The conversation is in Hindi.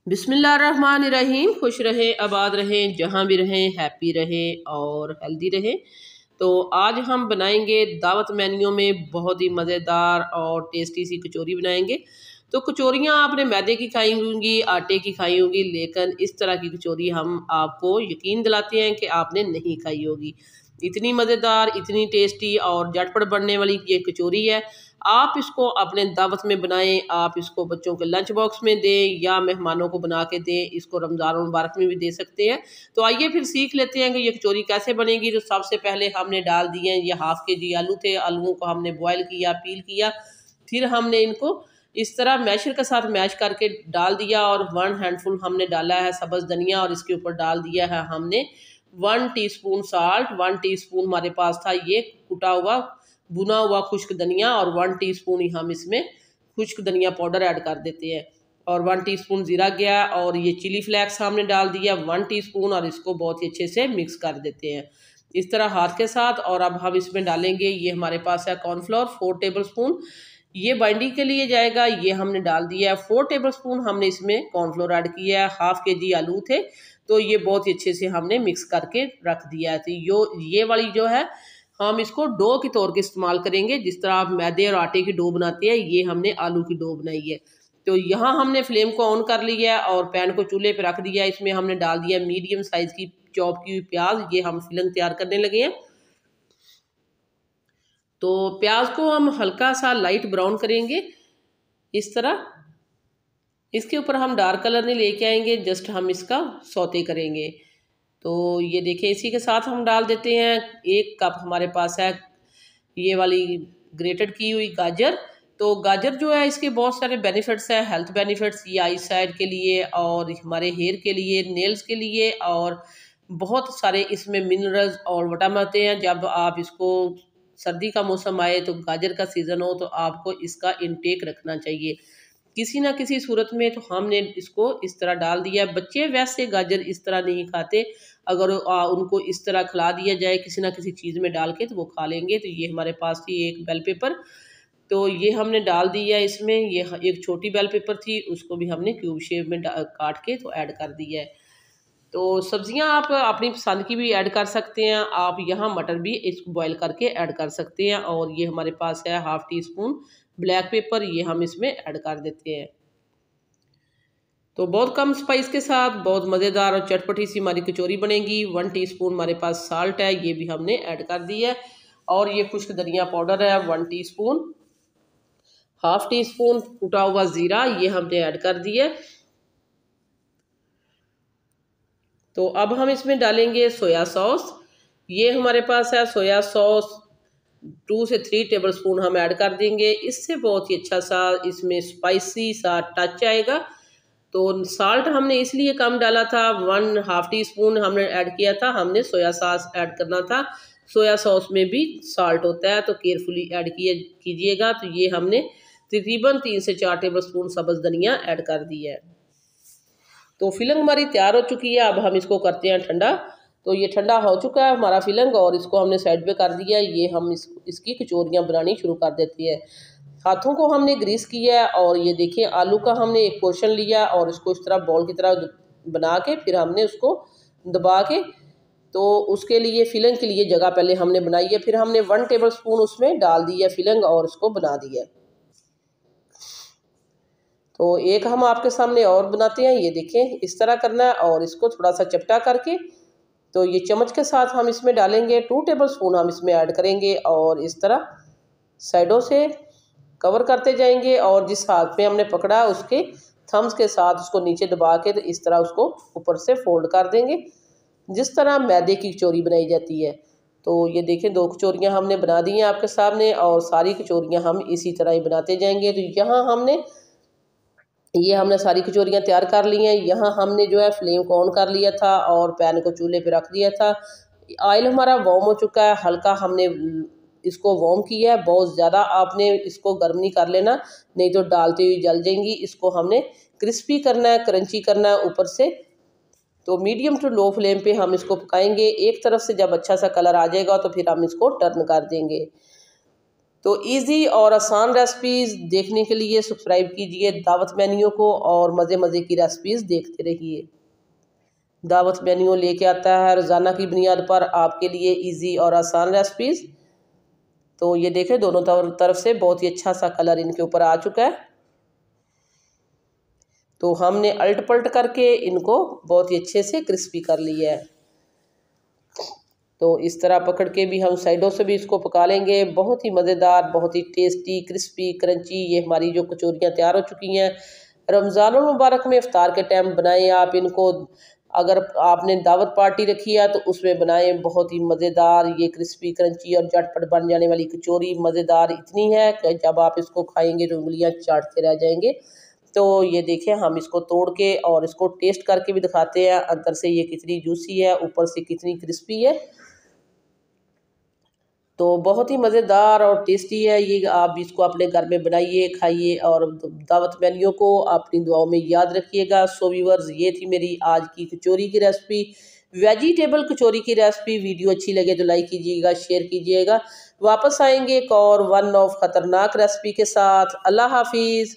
बिस्मिल्लाहिर्रहमानिर्रहीम। खुश रहें, आबाद रहें, जहाँ भी रहें, हैप्पी रहें और हेल्दी रहें। तो आज हम बनाएंगे दावत मेन्यू में बहुत ही मज़ेदार और टेस्टी सी कचौरी बनाएंगे। तो कचौरियाँ आपने मैदे की खाई होंगी, आटे की खाई होंगी, लेकिन इस तरह की कचौरी हम आपको यकीन दिलाते हैं कि आपने नहीं खाई होगी। इतनी मज़ेदार, इतनी टेस्टी और झटपट बनने वाली ये कचौरी है। आप इसको अपने दावत में बनाएं, आप इसको बच्चों के लंच बॉक्स में दें या मेहमानों को बना के दें। इसको रमज़ान मुबारक में भी दे सकते हैं। तो आइए फिर सीख लेते हैं कि ये कचौरी कैसे बनेगी। तो सबसे पहले हमने डाल दिए हैं ये हाफ़ के-जी आलू थे। आलूओं को हमने बॉयल किया, पील किया, फिर हमने इनको इस तरह मैशर के साथ मैश करके डाल दिया और 1 हैंडफुल हमने डाला है सब्ज़ धनिया और इसके ऊपर डाल दिया है हमने 1 टीस्पून साल्ट। 1 टीस्पून हमारे पास था ये कुटा हुआ भुना हुआ खुश्क धनिया और 1 टीस्पून ही हम इसमें खुश्क धनिया पाउडर ऐड कर देते हैं और 1 टीस्पून ज़ीरा गया और ये चिली फ्लेक्स हमने डाल दिया 1 टीस्पून और इसको बहुत ही अच्छे से मिक्स कर देते हैं इस तरह हाथ के साथ। और अब हम इसमें डालेंगे, ये हमारे पास है कॉर्नफ्लोर 4 टेबल स्पून, ये बाइंडिंग के लिए जाएगा। ये हमने डाल दिया है 4 टेबल स्पून हमने इसमें कॉर्नफ्लोर ऐड किया है। हाफ़ के-जी आलू थे तो ये बहुत ही अच्छे से हमने मिक्स करके रख दिया है। तो ये वाली जो है हम इसको डो के तौर के इस्तेमाल करेंगे। जिस तरह आप मैदे और आटे की डो बनाते हैं, ये हमने आलू की डो बनाई है। तो यहाँ हमने फ्लेम को ऑन कर लिया है और पैन को चूल्हे पे रख दिया है। इसमें हमने डाल दिया मीडियम साइज़ की चॉप की हुई प्याज। ये हम फिलिंग तैयार करने लगे हैं। तो प्याज को हम हल्का सा लाइट ब्राउन करेंगे इस तरह। इसके ऊपर हम डार्क कलर नहीं लेके आएंगे, जस्ट हम इसका सौते करेंगे। तो ये देखिए, इसी के साथ हम डाल देते हैं 1 कप हमारे पास है ये वाली ग्रेटेड की हुई गाजर। तो गाजर जो है इसके बहुत सारे बेनिफिट्स हैं, हेल्थ बेनिफिट्स, ये आई साइड के लिए और हमारे हेयर के लिए, नेल्स के लिए और बहुत सारे इसमें मिनरल्स और विटामिन आते हैं। जब आप इसको सर्दी का मौसम आए तो गाजर का सीज़न हो तो आपको इसका इंटेक रखना चाहिए किसी ना किसी सूरत में। तो हमने इसको इस तरह डाल दिया। बच्चे वैसे गाजर इस तरह नहीं खाते, अगर उनको इस तरह खिला दिया जाए किसी ना किसी चीज़ में डाल के तो वो खा लेंगे। तो ये हमारे पास थी एक बेल पेपर, तो ये हमने डाल दिया इसमें। ये एक छोटी बेल पेपर थी, उसको भी हमने क्यूब शेप में काट के तो ऐड कर दिया है। तो सब्जियां आप अपनी पसंद की भी ऐड कर सकते हैं। आप यहाँ मटर भी इसको बॉईल करके ऐड कर सकते हैं। और ये हमारे पास है half tea spoon black pepper, ये हम इसमें ऐड कर देते हैं। तो बहुत कम स्पाइस के साथ बहुत मज़ेदार और चटपटी सी हमारी कचौरी बनेगी। 1 टीस्पून हमारे पास साल्ट है, ये भी हमने ऐड कर दी है। और ये खुश्क धनिया पाउडर है 1 टीस्पून। हाफ़ टी स्पून कुटा हुआ ज़ीरा, ये हमने ऐड कर दिया। तो अब हम इसमें डालेंगे सोया सॉस। ये हमारे पास है सोया सॉस 2 से 3 टेबल स्पून हम ऐड कर देंगे। इससे बहुत ही अच्छा सा इसमें स्पाइसी सा टच आएगा। तो साल्ट हमने इसलिए कम डाला था, 1 हाफ़ टी स्पून हमने ऐड किया था। हमने सोया सॉस ऐड करना था। सोया सॉस में भी साल्ट होता है, तो केयरफुली ऐड कीजिएगा। तो ये हमने तकरीबन 3 से 4 टेबल स्पून सब्ज़ धनिया ऐड कर दी है। तो फिलिंग हमारी तैयार हो चुकी है। अब हम इसको करते हैं ठंडा। तो ये ठंडा हो चुका है हमारा फिलिंग और इसको हमने साइड पे कर दिया। ये हम इसकी कचौरियाँ बनानी शुरू कर देते हैं। हाथों को हमने ग्रीस किया है और ये देखिए आलू का हमने एक पोर्शन लिया और इसको इस तरह बॉल की तरह बना के फिर हमने उसको दबा के, तो उसके लिए फिलिंग के लिए जगह पहले हमने बनाई है। फिर हमने 1 टेबल स्पून उसमें डाल दिया फिलिंग और उसको बना दिया। तो एक हम आपके सामने और बनाते हैं, ये देखें इस तरह करना है और इसको थोड़ा सा चपटा करके तो ये चम्मच के साथ हम इसमें डालेंगे। 2 टेबल स्पून हम इसमें ऐड करेंगे और इस तरह साइडों से कवर करते जाएंगे और जिस हाथ में हमने पकड़ा उसके थम्स के साथ उसको नीचे दबा के तो इस तरह उसको ऊपर से फोल्ड कर देंगे, जिस तरह मैदे की कचौरी बनाई जाती है। तो ये देखें 2 कचौरियाँ हमने बना दी हैं आपके सामने और सारी कचौरियाँ हम इसी तरह ही बनाते जाएंगे। तो यहाँ हमने सारी कचौरियाँ तैयार कर ली हैं। यहाँ हमने जो है फ्लेम को ऑन कर लिया था और पैन को चूल्हे पे रख दिया था। ऑयल हमारा वार्म हो चुका है, हल्का हमने इसको वार्म किया है। बहुत ज़्यादा आपने इसको गर्म नहीं कर लेना, नहीं तो डालते हुए जल जाएंगी। इसको हमने क्रिस्पी करना है, क्रंची करना है ऊपर से। तो मीडियम टू लो फ्लेम पे हम इसको पकाएंगे। एक तरफ से जब अच्छा सा कलर आ जाएगा तो फिर हम इसको टर्न कर देंगे। तो इजी और आसान रेसिपीज़ देखने के लिए सब्सक्राइब कीजिए दावत मेन्यू को और मज़े मज़े की रेसिपीज़ देखते रहिए। दावत मेन्यू लेके आता है रोज़ाना की बुनियाद पर आपके लिए इजी और आसान रेसिपीज़। तो ये देखें दोनों तरफ से बहुत ही अच्छा सा कलर इनके ऊपर आ चुका है। तो हमने अल्ट पलट करके इनको बहुत ही अच्छे से क्रिस्पी कर लिया है। तो इस तरह पकड़ के भी हम साइडों से भी इसको पका लेंगे। बहुत ही मज़ेदार, बहुत ही टेस्टी, क्रिस्पी, क्रंची ये हमारी जो कचौरियाँ तैयार हो चुकी हैं। रमज़ान मुबारक में इफ्तार के टाइम बनाएं आप इनको। अगर आपने दावत पार्टी रखी है तो उसमें बनाएं। बहुत ही मज़ेदार ये क्रिस्पी, क्रंची और झटपट बन जाने वाली कचौरी मज़ेदार इतनी है कि जब आप इसको खाएंगे तो उंगलियाँ चाटते रह जाएंगे। तो ये देखें हम इसको तोड़ के और इसको टेस्ट करके भी दिखाते हैं अंदर से ये कितनी जूसी है, ऊपर से कितनी क्रिस्पी है। तो बहुत ही मज़ेदार और टेस्टी है ये। आप इसको अपने घर में बनाइए, खाइए और दावत मेन्यू को अपनी दुआओं में याद रखिएगा। सो व्यूअर्स, ये थी मेरी आज की कचौरी की रेसिपी, वेजिटेबल कचौरी की रेसिपी। वीडियो अच्छी लगे तो लाइक कीजिएगा, शेयर कीजिएगा। वापस आएंगे एक और वन ऑफ ख़तरनाक रेसिपी के साथ। अल्लाह हाफिज़।